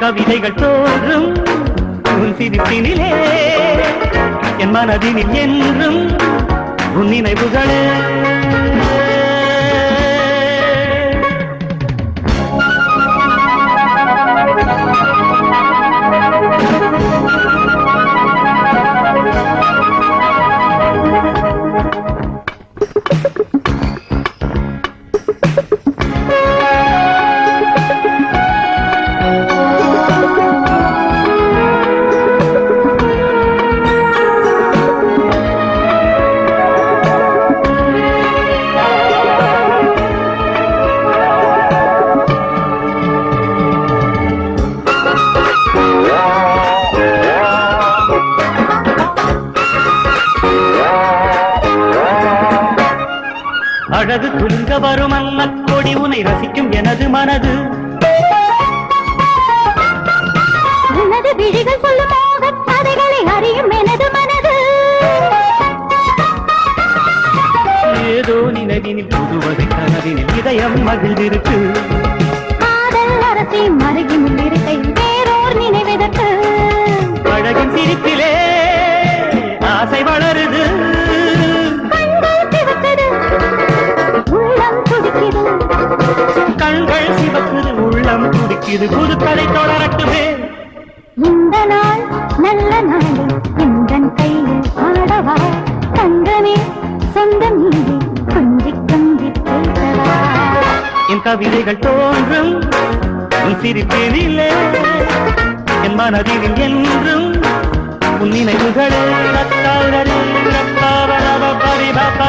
கவிதைகள் தோன்றும் உன் சிரிப்பினிலே என் மனதினில் என்றும் உன் நினைவுகளே அழகு குலுங்க வரும் அன்னக் கொடி உனை ரசிக்கும் எனது மனது உனது விழிகள் சொல்லும் மோகக் கதைகளை அறியும் எனது மனது ஏதோ நினைவினில் புதுவகை கனவினில் இதயம் மகிழ்ந்திருக்கு காதல் அரசி மருகினில் இருக்கை வேறோர் நினைவதற்கு அழகின் சிரிப்பிலே ஆசை வளருது கண்கள் சிவக்குது உள்ளம் துடிக்குது புது கதை தொடரட்டுமே இந்த நாள் நல்ல நாளில் எந்தன் கையில் ஆடவா தங்கமே சொந்த மீது கொஞ்சி கொஞ்சி பேசவா என் கவிதைகள் தோன்றும் உன் சிரிப்பினிலே என் மனதில் என்றும் உன் நினைவுகளே ரத்தாவரே ரத்தாவரவ பரிபப